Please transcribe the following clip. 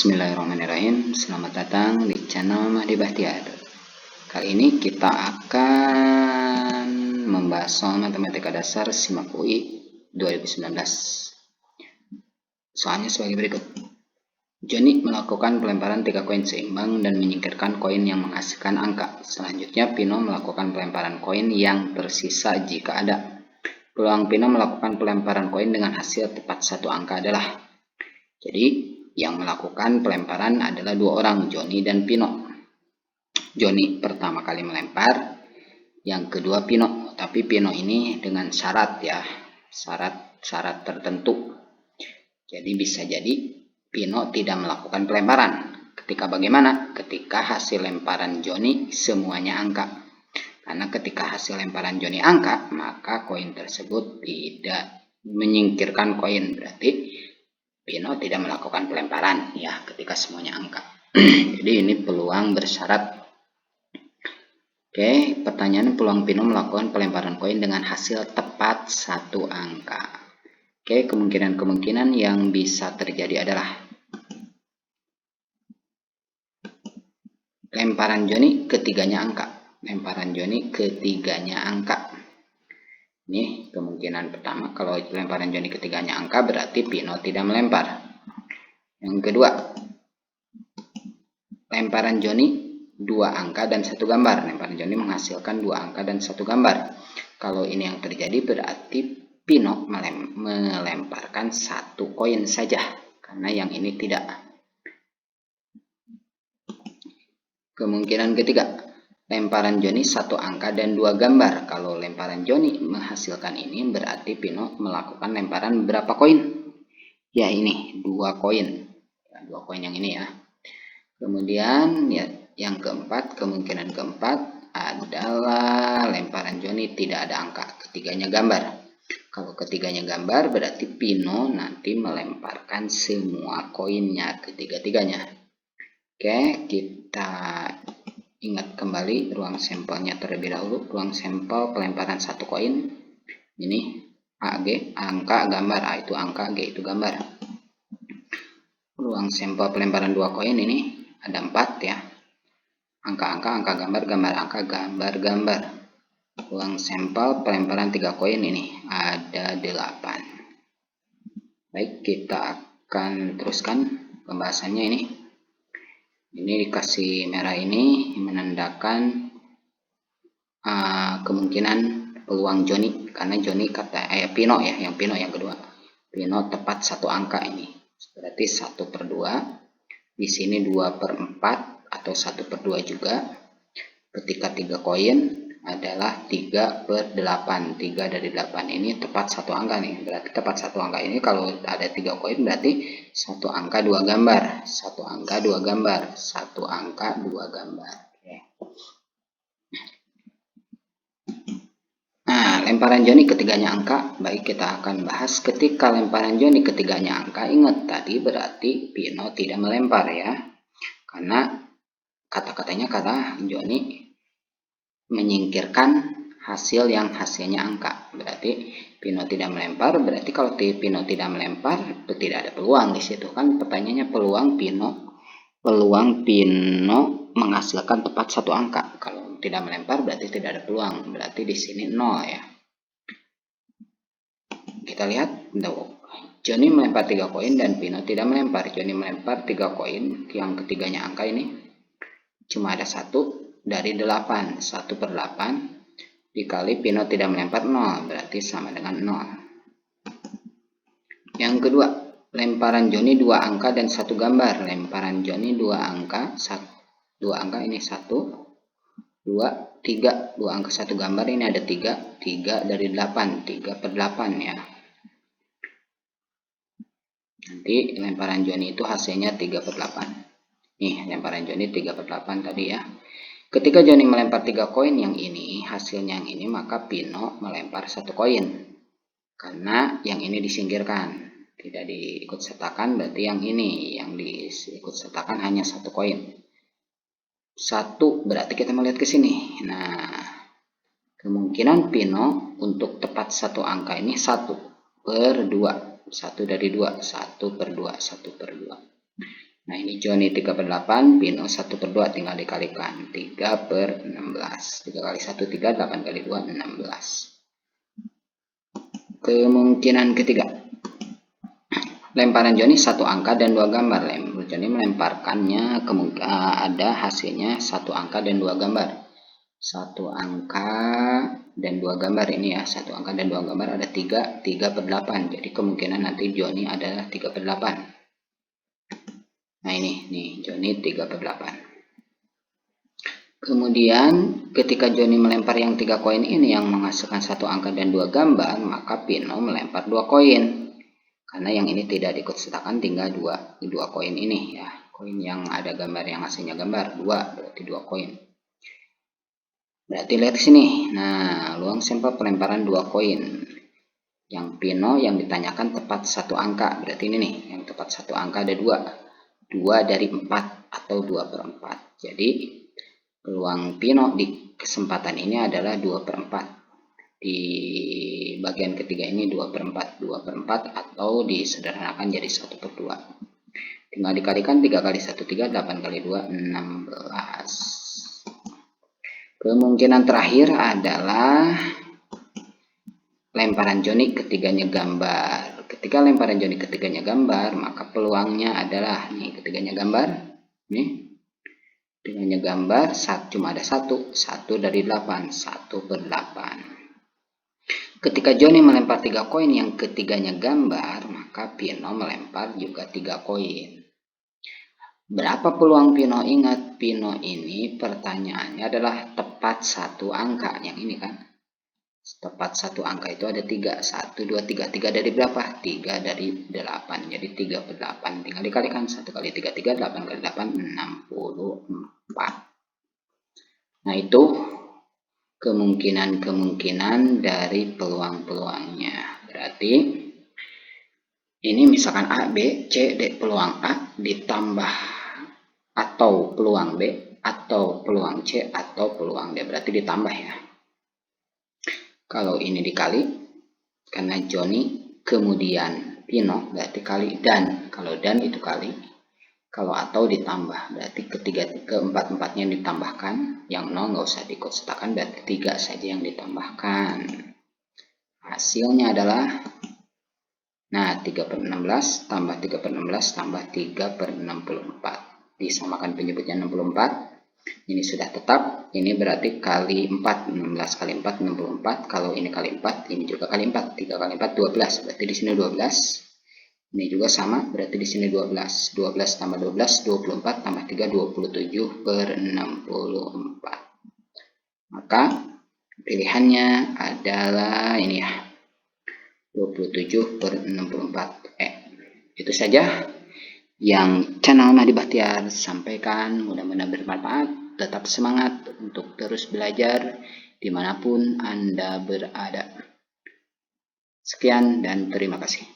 Bismillahirrahmanirrahim. Selamat datang di channel Mahdi Bahtiar. Kali ini kita akan membahas soal matematika dasar SIMAK UI 2019. Soalnya sebagai berikut. Joni melakukan pelemparan 3 koin seimbang dan menyingkirkan koin yang menghasilkan angka. Selanjutnya Pino melakukan pelemparan koin yang tersisa jika ada. Peluang Pino melakukan pelemparan koin dengan hasil tepat 1 angka adalah. Jadi yang melakukan pelemparan adalah 2 orang, Joni dan Pino. Joni pertama kali melempar, yang kedua Pino. Tapi Pino ini dengan syarat ya, syarat tertentu. Jadi bisa jadi Pino tidak melakukan pelemparan. Ketika bagaimana? Ketika hasil lemparan Joni semuanya angka. Karena ketika hasil lemparan Joni angka, maka koin tersebut tidak menyingkirkan koin. Berarti Pino tidak melakukan pelemparan ya ketika semuanya angka. Jadi ini peluang bersyarat. Oke, pertanyaan peluang Pino melakukan pelemparan koin dengan hasil tepat 1 angka. Oke, kemungkinan yang bisa terjadi adalah lemparan Joni ketiganya angka. Lemparan Joni ketiganya angka. Ini kemungkinan pertama, kalau lemparan Joni ketiganya angka berarti Pino tidak melempar. Yang kedua, lemparan Joni 2 angka dan 1 gambar. Lemparan Joni menghasilkan 2 angka dan 1 gambar. Kalau ini yang terjadi berarti Pino melemparkan 1 koin saja, karena yang ini tidak. Kemungkinan ketiga, lemparan Joni 1 angka dan 2 gambar. Kalau lemparan Joni menghasilkan ini berarti Pino melakukan lemparan berapa koin? Ya ini 2 koin. Ya, 2 koin yang ini ya. Kemudian ya yang keempat, kemungkinan keempat adalah lemparan Joni tidak ada angka, ketiganya gambar. Kalau ketiganya gambar berarti Pino nanti melemparkan semua koinnya ketiga-tiganya. Oke, kita ingat kembali ruang sampelnya terlebih dahulu. Ruang sampel pelemparan 1 koin. Ini AG, angka, gambar. A itu angka, G itu gambar. Ruang sampel pelemparan 2 koin ini ada 4 ya. Angka, gambar, gambar, angka, gambar, gambar. Ruang sampel pelemparan 3 koin ini ada 8. Baik, kita akan teruskan pembahasannya ini. Ini dikasih merah ini menandakan kemungkinan peluang Joni, karena Joni Pino ya, yang Pino yang kedua. Pino tepat 1 angka ini. Berarti 1/2. Di sini 2/4 atau 1/2 juga. Ketika 3 koin adalah 3/8. 3 dari 8 ini tepat 1 angka nih. Berarti tepat 1 angka ini kalau ada 3 koin berarti 1 angka 2 gambar. 1 angka 2 gambar. 1 angka 2 gambar. Oke. Nah, lemparan Joni ketiganya angka. Baik, kita akan bahas ketika lemparan Joni ketiganya angka. Ingat tadi berarti Pino tidak melempar ya. Karena kata-katanya kata Joni menyingkirkan hasil yang hasilnya angka. Berarti Pino tidak melempar. Berarti kalau Pino tidak melempar, tidak ada peluang di situ kan. Pertanyaannya peluang Pino menghasilkan tepat 1 angka. Kalau tidak melempar berarti tidak ada peluang. Berarti di sini 0 ya. Kita lihat, Joni melempar 3 koin dan Pino tidak melempar. Joni melempar 3 koin, yang ketiganya angka ini. Cuma ada 1 dari 8. 1/8 dikali Pino tidak melempar 0. Berarti sama dengan 0. Yang kedua, lemparan Joni 2 angka dan 1 gambar. Lemparan Joni 2 angka, 2 angka ini 1, 2, 3. 2 angka 1 gambar ini ada 3. 3 dari 8. 3/8 ya. Nanti lemparan Joni itu hasilnya 3/8. Nih, lemparan Joni 3/8 tadi ya. Ketika Joni melempar 3 koin yang ini, hasilnya yang ini, maka Pino melempar 1 koin. Karena yang ini disingkirkan. Tidak diikut sertakan, berarti yang ini yang diikut sertakan hanya 1 koin. 1 berarti kita melihat ke sini. Nah, kemungkinan Pino untuk tepat 1 angka ini 1/2. 1 dari 2. 1/2. 1/2. Nah, ini Joni 3/8, Pino 1/2, tinggal dikalikan. 3/16. 3 kali 1, 3, 8 kali 2, 16. Kemungkinan ketiga. Lemparan Joni 1 angka dan 2 gambar. Joni melemparkannya, ada hasilnya 1 angka dan 2 gambar. 1 angka dan 2 gambar ini ya. 1 angka dan 2 gambar ada 3/8. Jadi kemungkinan nanti Joni adalah 3/8. Nah ini nih Joni 3/8. Kemudian ketika Joni melempar yang 3 koin ini yang menghasilkan 1 angka dan 2 gambar, maka Pino melempar 2 koin. Karena yang ini tidak diikut sertakan, tinggal 2 koin ini ya. Koin yang ada gambar yang hasilnya gambar 2, berarti 2 koin. Berarti lihat sini. Nah, luang sampel pelemparan 2 koin. Yang Pino yang ditanyakan tepat 1 angka. Berarti ini nih, yang tepat 1 angka ada 2. 2 dari 4 atau 2/4. Jadi peluang Pino di kesempatan ini adalah 2/4. Di bagian ketiga ini 2/4. 2/4 atau disederhanakan jadi 1/2. Tinggal dikalikan 3 kali 1, 3, 8 kali 2, 16. Kemungkinan terakhir adalah lemparan Joni ketiganya gambar. Ketika lemparan Joni ketiganya gambar, maka peluangnya adalah nih, ketiganya gambar. Nih. Ketiganya gambar, cuma ada 1 dari 8, 1/8. Ketika Joni melempar 3 koin yang ketiganya gambar, maka Pino melempar juga 3 koin. Berapa peluang Pino? Ingat, Pino ini pertanyaannya adalah tepat 1 angka. Yang ini kan. Tepat 1 angka itu ada 3. 1, 2, 3. 3 dari berapa? 3 dari 8. Jadi 3/8. Tinggal dikalikan. 1 kali 3, 3. 8 kali 8, 64. Nah, itu kemungkinan dari peluang-peluangnya. Berarti ini misalkan A, B, C, D. Peluang A ditambah atau peluang B atau peluang C atau peluang D. Berarti ditambah ya. Kalau ini dikali, karena Joni kemudian Pino, berarti kali dan. Kalau dan itu kali. Kalau atau ditambah, berarti keempat-empatnya ditambahkan. Yang 0 nggak usah diikut sertakan, berarti 3 saja yang ditambahkan. Hasilnya adalah, nah 3/16 tambah 3/16 tambah 3/64. Disamakan penyebutnya 64. Ini sudah tetap, ini berarti kali 4, 16 kali 4, 64. Kalau ini kali 4, ini juga kali 4. 3 kali 4, 12. Berarti di sini 12. Ini juga sama, berarti di sini 12. 12 tambah 12, 24 tambah 3, 27/64. Maka pilihannya adalah ini ya, 27/64. Itu saja yang channel Mahdi Bahtiar sampaikan, mudah-mudahan bermanfaat. Tetap semangat untuk terus belajar dimanapun Anda berada. Sekian dan terima kasih.